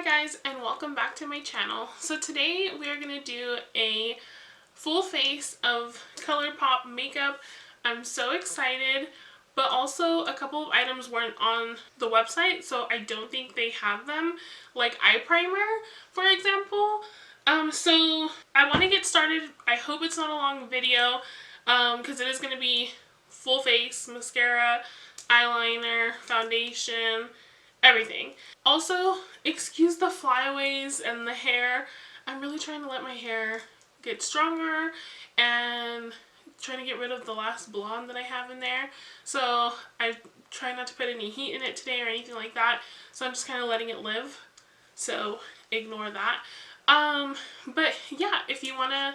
guys, and welcome back to my channel. So today we are going to do a full face of Colourpop makeup. I'm so excited, but also a couple of items weren't on the website, so I don't think they have them, like eye primer, for example. So I want to get started. I hope it's not a long video, because it is going to be full face, mascara, eyeliner, foundation, everything. Also, excuse the flyaways and the hair. I'm really trying to let my hair get stronger and trying to get rid of the last blonde that I have in there. So I try not to put any heat in it today or anything like that. So I'm just kind of letting it live. So ignore that. But yeah, if you want to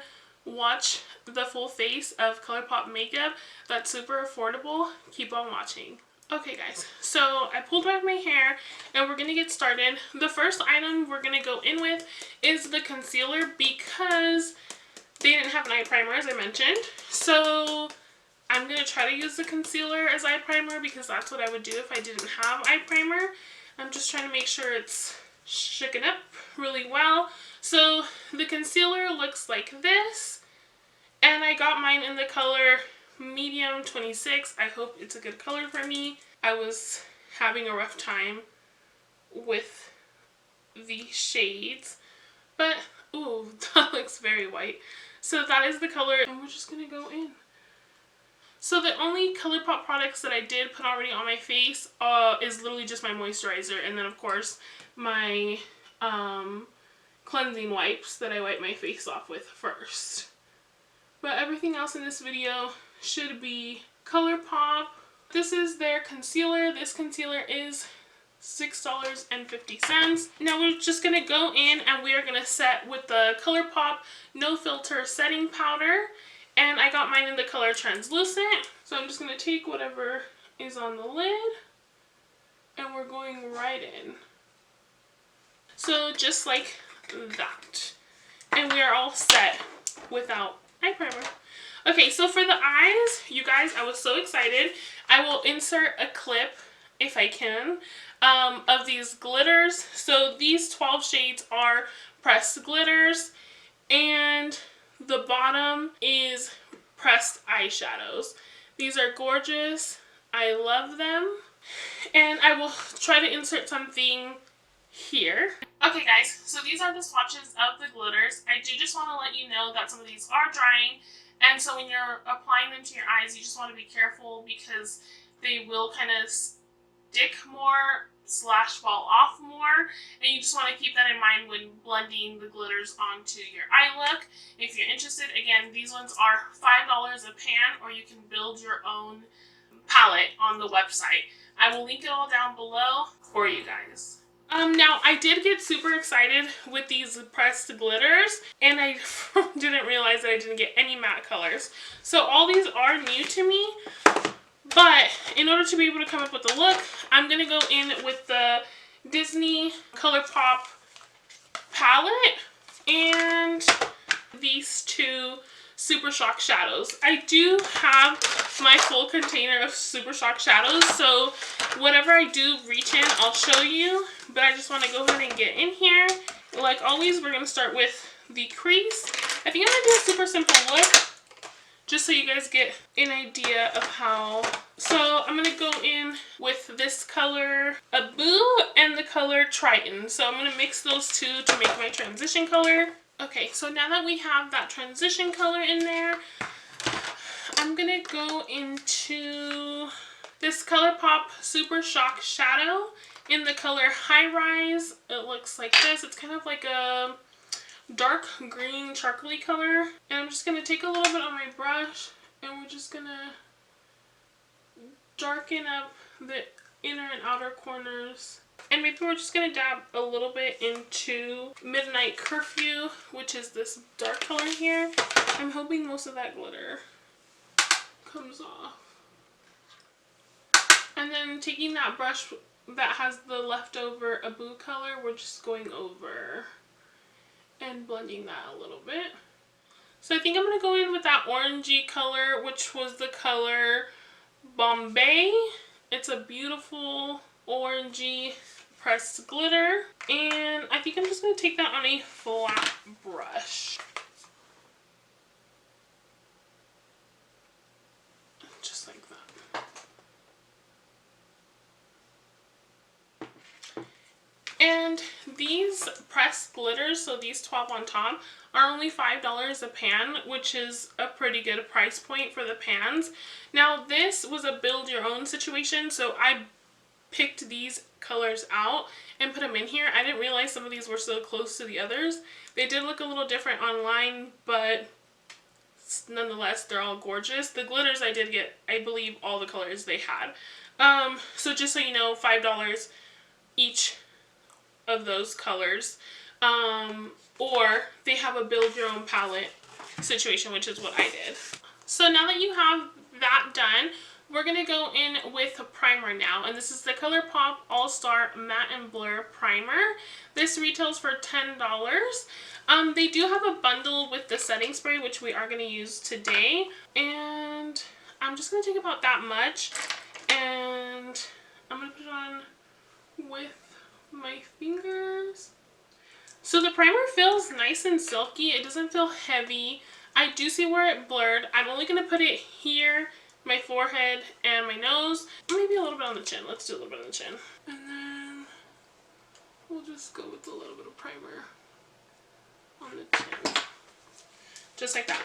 watch the full face of Colourpop makeup that's super affordable, keep on watching. Okay guys, so I pulled back my hair and we're going to get started. The first item we're going to go in with is the concealer because they didn't have an eye primer, as I mentioned. So I'm going to try to use the concealer as eye primer because that's what I would do if I didn't have eye primer. I'm just trying to make sure it's shaken up really well. So the concealer looks like this, and I got mine in the color medium 26. I hope it's a good color for me. I was having a rough time with the shades, but ooh, that looks very white. So that is the color, and we're just gonna go in. So the only Colourpop products that I did put already on my face is literally just my moisturizer, and then of course my cleansing wipes that I wipe my face off with first. But everything else in this video should be Colourpop. This is their concealer. This concealer is $6.50. Now we're just going to go in and we are going to set with the Colourpop No Filter Setting Powder. And I got mine in the color Translucent. So I'm just going to take whatever is on the lid and we're going right in. So just like that. And we are all set without eye primer. Okay, so for the eyes, you guys, I was so excited. I will insert a clip, if I can, of these glitters. So these 12 shades are pressed glitters, and the bottom is pressed eyeshadows. These are gorgeous. I love them. And I will try to insert something here. Okay guys, so these are the swatches of the glitters. I do just want to let you know that some of these are drying, and so when you're applying them to your eyes, you just want to be careful because they will kind of stick more / fall off more, and you just want to keep that in mind when blending the glitters onto your eye look. If you're interested, again, these ones are $5 a pan, or you can build your own palette on the website. I will link it all down below for you guys. Now, I did get super excited with these pressed glitters, and I didn't realize that I didn't get any matte colors. So all these are new to me, but in order to be able to come up with a look, I'm going to go in with the Disney Colourpop palette and these two Super Shock shadows. I do have my full container of Super Shock shadows, so whatever I do reach in, I'll show you, but I just want to go ahead and get in here. Like always, we're going to start with the crease. I think I'm going to do a super simple look, just so you guys get an idea of how. So I'm going to go in with this color Abu and the color Triton. So I'm going to mix those two to make my transition color. Okay, so now that we have that transition color in there, I'm going to go into this Colourpop Super Shock Shadow in the color High Rise. It looks like this. It's kind of like a dark green charcoaly color. And I'm just going to take a little bit on my brush and we're just going to darken up the inner and outer corners. And maybe we're just going to dab a little bit into Midnight Curfew, which is this dark color here. I'm hoping most of that glitter comes off. And then taking that brush that has the leftover Abu color, we're just going over and blending that a little bit. So I think I'm going to go in with that orangey color, which was the color Bombay. It's a beautiful orangey pressed glitter, and I think going to take that on a flat brush. Just like that. And these pressed glitters, so these 12 on top, are only $5 a pan, which is a pretty good price point for the pans. Now this was a build your own situation, so I picked these colors out and put them in here. I didn't realize some of these were so close to the others. They did look a little different online, but nonetheless they're all gorgeous. The glitters I did get, I believe, all the colors they had. So just so you know, $5 each of those colors, or they have a build your own palette situation, which is what I did. So now that you have that done, we're going to go in with a primer now, and this is the Colourpop All-Star Matte and Blur Primer. This retails for $10. They do have a bundle with the setting spray, which we are going to use today, and I'm just going to take about that much, and I'm going to put it on with my fingers. So the primer feels nice and silky. It doesn't feel heavy. I do see where it blurred. I'm only going to put it here, my forehead, and my nose. Maybe a little bit on the chin. Let's do a little bit on the chin. And then we'll just go with a little bit of primer on the chin. Just like that.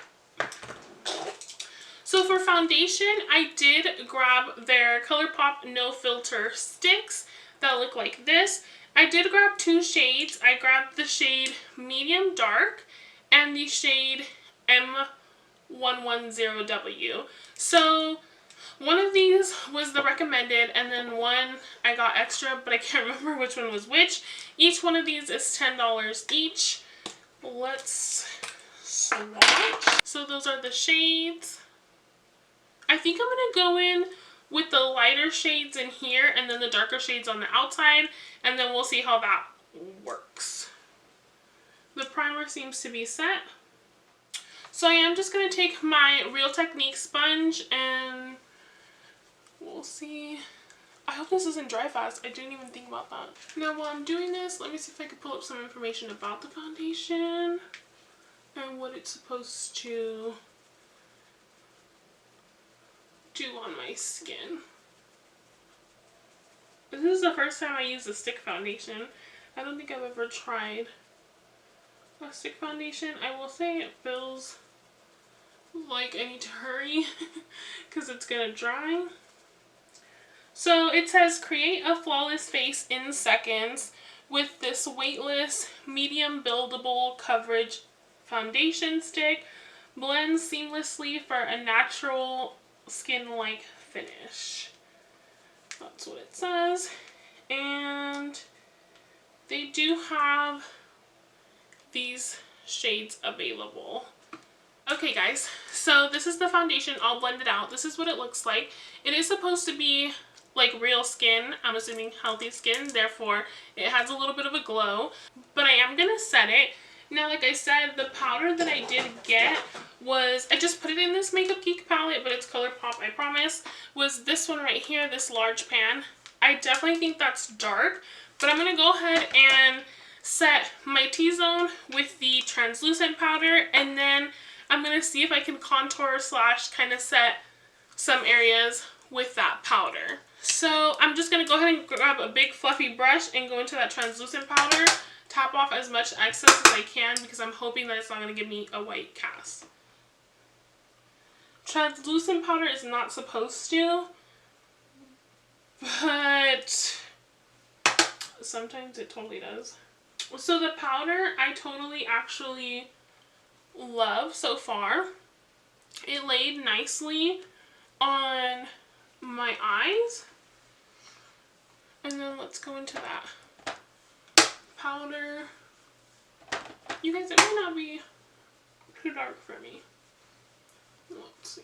So for foundation, I did grab their Colourpop No Filter sticks that look like this. I did grab two shades. I grabbed the shade Medium Dark and the shade M110W. So one of these was the recommended, and then one I got extra, but I can't remember which one was which. Each one of these is $10 each. Let's swatch. So those are the shades. I think I'm going to go in with the lighter shades in here and then the darker shades on the outside, and then we'll see how that works. The primer seems to be set. So I am just going to take my Real Technique sponge and we'll see. I hope this doesn't dry fast. I didn't even think about that. Now while I'm doing this, let me see if I can pull up some information about the foundation and what it's supposed to do on my skin. This is the first time I use a stick foundation. I don't think I've ever tried a stick foundation. I will say it feels like I need to hurry because it's gonna dry. So it says create a flawless face in seconds with this weightless medium buildable coverage foundation stick. Blends seamlessly for a natural skin-like finish. That's what it says. And they do have these shades available. Okay guys, so this is the foundation all blended out. This is what it looks like. It is supposed to be like real skin. I'm assuming healthy skin, therefore it has a little bit of a glow. But I am gonna set it. Now, like I said, the powder that I did get was, I just put it in this Makeup Geek palette, but it's Colourpop, I promise, was this one right here, this large pan. I definitely think that's dark, but I'm going to go ahead and set my T-zone with the translucent powder, and then I'm going to see if I can contour slash kind of set some areas with that powder. So I'm just going to go ahead and grab a big fluffy brush and go into that translucent powder. Tap off as much excess as I can because I'm hoping that it's not going to give me a white cast. Translucent powder is not supposed to, but sometimes it totally does. So the powder I totally actually love so far. It laid nicely on my eyes. And then let's go into that powder. You guys, it might not be too dark for me. Let's see.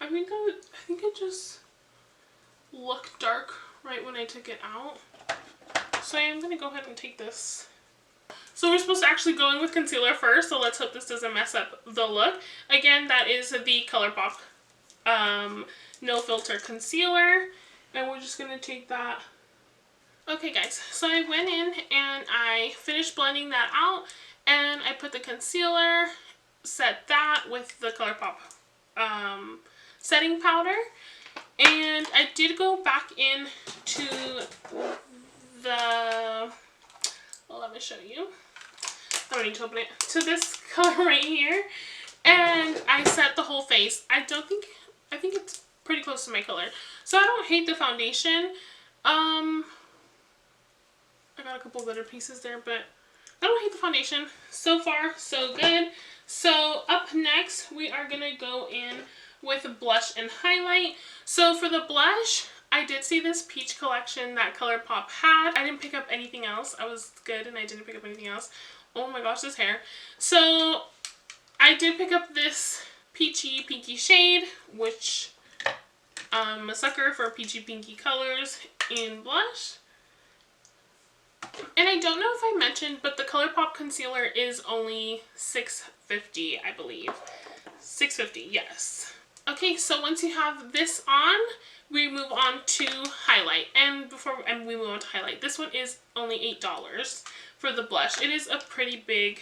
I think it just looked dark right when I took it out. So I am going to go ahead and take this. So we're supposed to actually go in with concealer first, so let's hope this doesn't mess up the look. Again, that is the Colourpop No Filter Concealer. And we're just going to take that. Okay guys, so I went in and I finished blending that out, and I put the concealer, set that with the Colourpop setting powder, and I did go back in to the, let me show you, I don't need to open it, to this color right here, and I set the whole face. I think it's pretty close to my color, so I don't hate the foundation. I got a couple glitter pieces there, but I don't hate the foundation. So far, so good. So up next, we are going to go in with blush and highlight. So for the blush, I did see this peach collection that Colourpop had. I didn't pick up anything else. I was good and I didn't pick up anything else. Oh my gosh, this hair. So I did pick up this peachy pinky shade, which I'm a sucker for peachy pinky colors in blush. And I don't know if I mentioned, but the Colourpop concealer is only $6.50, I believe. $6.50, yes. Okay, so once you have this on, we move on to highlight. And before we move on to highlight, this one is only $8 for the blush. It is a pretty big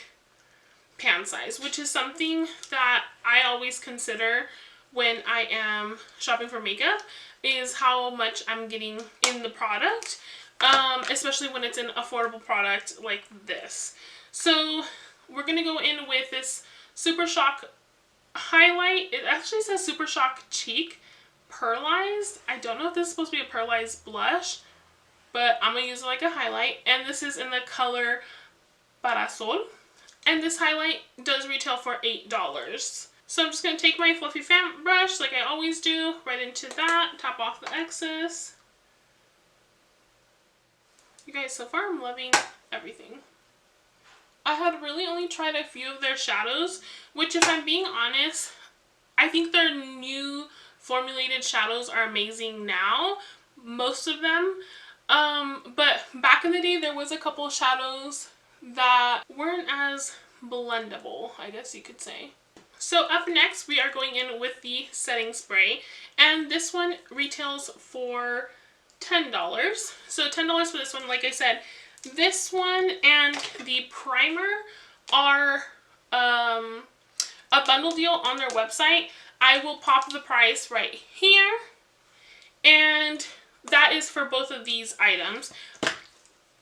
pan size, which is something that I always consider when I am shopping for makeup, is how much I'm getting in the product. Especially when it's an affordable product like this. So we're going to go in with this Super Shock highlight. It actually says Super Shock Cheek Pearlized. I don't know if this is supposed to be a pearlized blush, but I'm going to use it like a highlight. And this is in the color Parasol. And this highlight does retail for $8. So I'm just going to take my fluffy fan brush like I always do, right into that, tap off the excess. You guys, so far I'm loving everything. I had really only tried a few of their shadows, which if I'm being honest, I think their new formulated shadows are amazing now, most of them. But back in the day, there was a couple shadows that weren't as blendable, I guess you could say. So up next, we are going in with the setting spray, and this one retails for $10. So $10 for this one. Like I said, this one and the primer are a bundle deal on their website. I will pop the price right here, and that is for both of these items,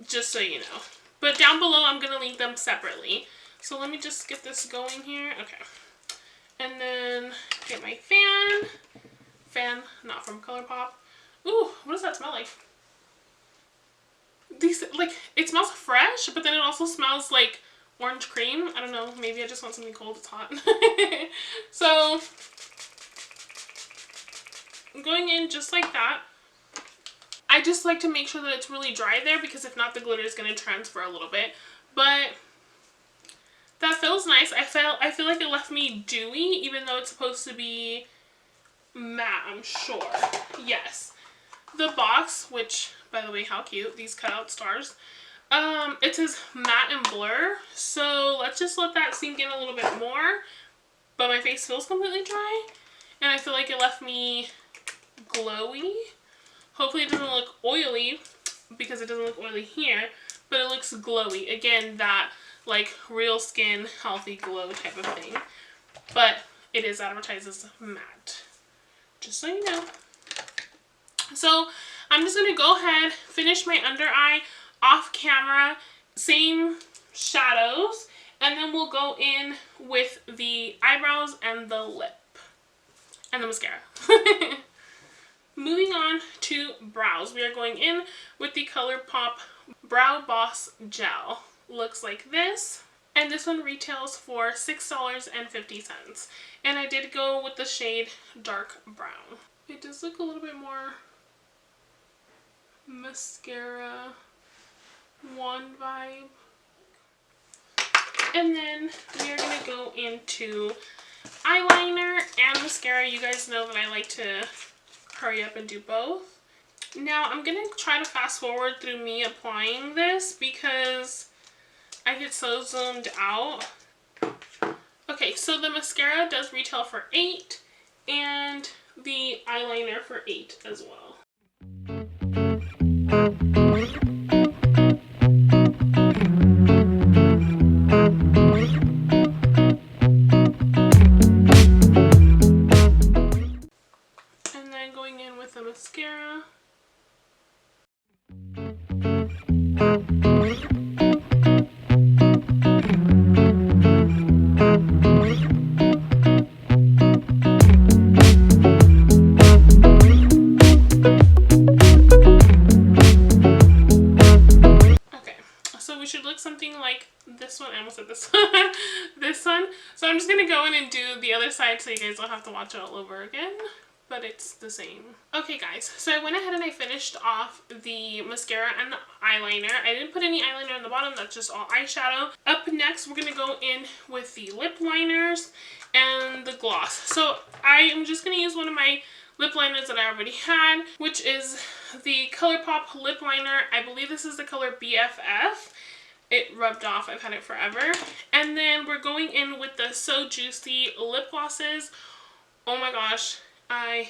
just so you know. But down below, I'm going to link them separately. So let me just get this going here. Okay. And then get my fan, not from Colourpop. Ooh, what does that smell like? These, like, it smells fresh, but then it also smells like orange cream. I don't know, maybe I just want something cold, it's hot. So, I'm going in just like that. I just like to make sure that it's really dry there, because if not, the glitter is going to transfer a little bit. But that feels nice. I feel like it left me dewy, even though it's supposed to be matte, I'm sure. Yes. The box, which, by the way, how cute, these cutout stars. It says matte and blur, so let's just let that sink in a little bit more. But my face feels completely dry, and I feel like it left me glowy. Hopefully it doesn't look oily, because it doesn't look oily here, but it looks glowy. Again, that like real skin, healthy glow type of thing. But it is advertised as matte, just so you know. So I'm just going to go ahead, finish my under eye off camera, same shadows, and then we'll go in with the eyebrows and the lip and the mascara. Moving on to brows, we are going in with the Colourpop Brow Boss Gel. Looks like this, and this one retails for $6.50, and I did go with the shade Dark Brown. It does look a little bit more mascara wand vibe. And then we are going to go into eyeliner and mascara. You guys know that I like to hurry up and do both. Now I'm going to try to fast forward through me applying this because I get so zoomed out. Okay, so the mascara does retail for $8 and the eyeliner for $8 as well. we should look something like this one. I almost said this one. This one. So I'm just going to go in and do the other side so you guys don't have to watch it all over again. But it's the same. Okay guys, so I went ahead and I finished off the mascara and the eyeliner. I didn't put any eyeliner on the bottom, that's just all eyeshadow. Up next, we're going to go in with the lip liners and the gloss. So I am just going to use one of my lip liners that I already had, which is the Colourpop lip liner. I believe this is the color BFF. It rubbed off, I've had it forever. And then we're going in with the So Juicy lip glosses. Oh my gosh, I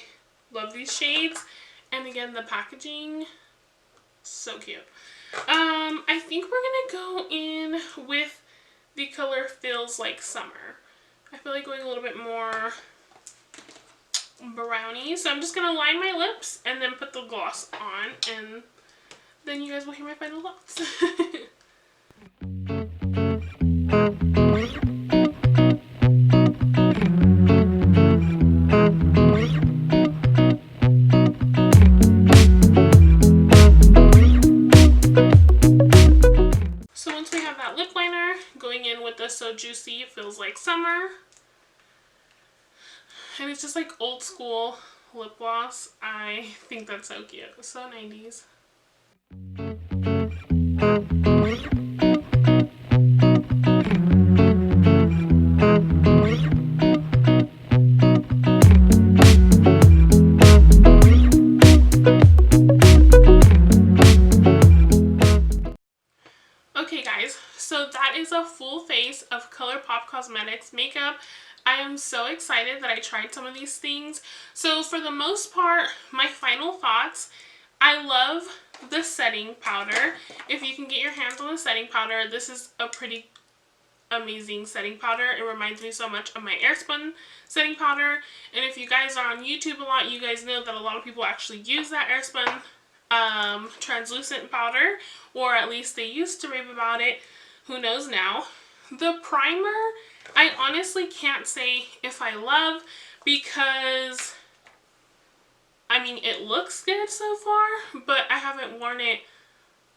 love these shades. And again, the packaging, so cute. I think we're gonna go in with the color Feels Like Summer. I feel like going a little bit more brownie. So I'm just gonna line my lips and then put the gloss on, and then you guys will hear my final thoughts. So Juicy Feels Like Summer, and it's just like old school lip gloss. I think that's so cute, so 90s. Okay guys, so that is a full face of Colourpop Cosmetics makeup. I am so excited that I tried some of these things. So for the most part, my final thoughts, I love the setting powder. If you can get your hands on the setting powder, this is a pretty amazing setting powder. It reminds me so much of my Airspun setting powder. And if you guys are on YouTube a lot, you guys know that a lot of people actually use that Airspun translucent powder, or at least they used to rave about it. Who knows now. The primer, I honestly can't say if I love, because I mean it looks good so far, but I haven't worn it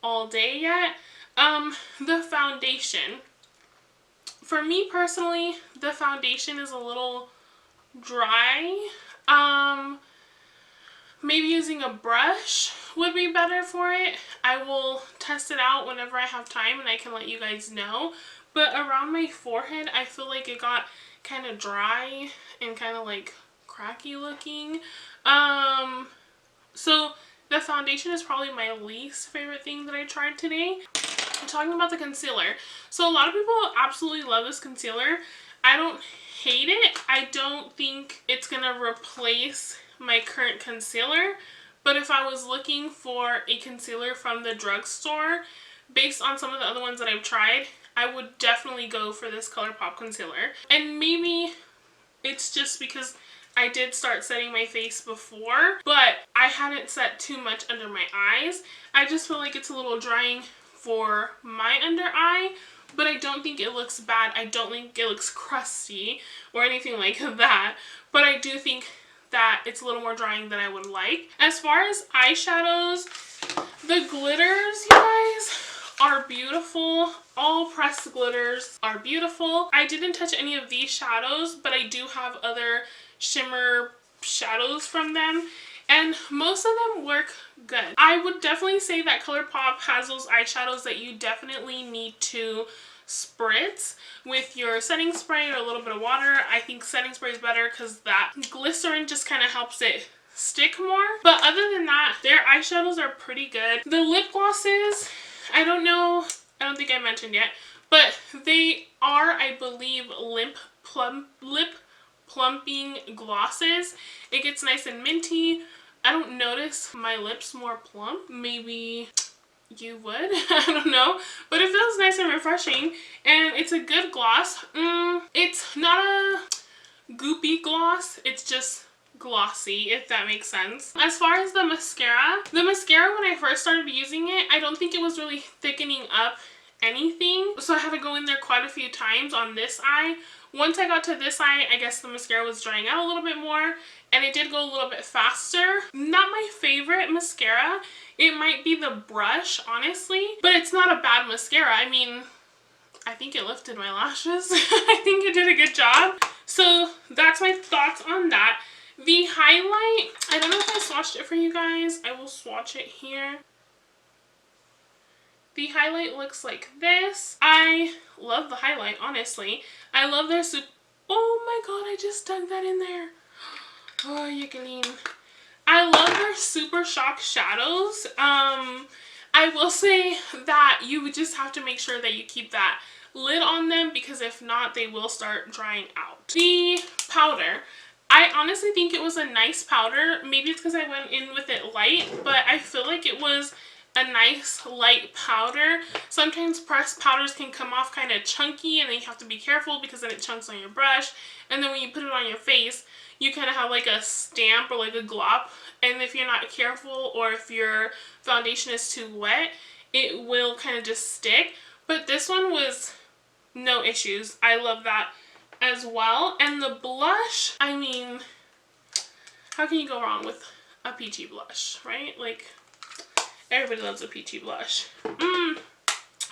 all day yet. The foundation, for me personally, the foundation is a little dry. Maybe using a brush would be better for it. I will test it out whenever I have time and I can let you guys know. But around my forehead, I feel like it got kind of dry and kind of like cracky looking. So the foundation is probably my least favorite thing that I tried today. I'm talking about the concealer. So a lot of people absolutely love this concealer. I don't hate it. I don't think it's gonna replace my current concealer, but if I was looking for a concealer from the drugstore, based on some of the other ones that I've tried, I would definitely go for this Colourpop concealer. And maybe it's just because I did start setting my face before, but I hadn't set too much under my eyes. I just feel like it's a little drying for my under eye, but I don't think it looks bad. I don't think it looks crusty or anything like that, but I do think that it's a little more drying than I would like. As far as eyeshadows, the glitters, you guys, are beautiful. All pressed glitters are beautiful. I didn't touch any of these shadows, but I do have other shimmer shadows from them, and most of them work good. I would definitely say that Colourpop has those eyeshadows that you definitely need to spritz with your setting spray or a little bit of water. I think setting spray is better because that glycerin just kind of helps it stick more. But other than that, their eyeshadows are pretty good. The lip glosses, I don't know, I don't think I mentioned yet, but they are, I believe, lip plumping glosses. It gets nice and minty. I don't notice my lips more plump. Maybe you would. I don't know. But it feels nice and refreshing. And it's a good gloss. It's not a goopy gloss. It's just glossy, if that makes sense. As far as the mascara when I first started using it, I don't think it was really thickening up anything. So I had to go in there quite a few times on this eye. Once I got to this eye, I guess the mascara was drying out a little bit more, and it did go a little bit faster. Not my favorite mascara. It might be the brush, honestly, but it's not a bad mascara. I mean, I think it lifted my lashes. I think it did a good job. So that's my thoughts on that. The highlight, I don't know if I swatched it for you guys. I will swatch it here. The highlight looks like this. I love the highlight, honestly. I love their oh my god, I just dug that in there. Oh, Yickling. I love their Super Shock shadows. I will say that you would just have to make sure that you keep that lid on them, because if not, they will start drying out. The powder. I honestly think it was a nice powder. Maybe it's because I went in with it light, but I feel like it was a nice light powder. Sometimes pressed powders can come off kind of chunky, and then you have to be careful because then it chunks on your brush. And then when you put it on your face, you kind of have like a stamp or like a glop. And if you're not careful, or if your foundation is too wet, it will kind of just stick. But this one was no issues. I love that as well. And the blush, I mean, how can you go wrong with a peachy blush, right? Like, everybody loves a peachy blush.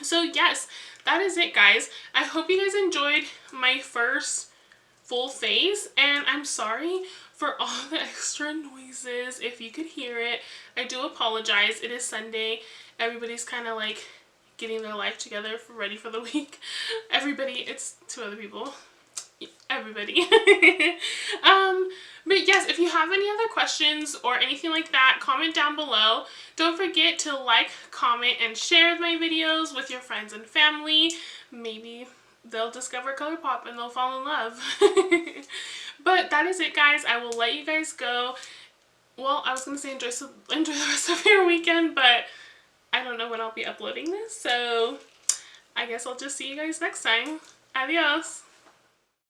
So yes, that is it, guys. I hope you guys enjoyed my first full face, and I'm sorry for all the extra noises. If you could hear it, I do apologize. It is Sunday. Everybody's kind of like getting their life together ready for the week. Everybody, it's two other people. Everybody. But yes, if you have any other questions or anything like that, comment down below. Don't forget to like, comment, and share my videos with your friends and family. Maybe they'll discover Colourpop and they'll fall in love. But that is it, guys. I will let you guys go. Well, I was going to say enjoy the rest of your weekend, but I don't know when I'll be uploading this, so I guess I'll just see you guys next time. Adios!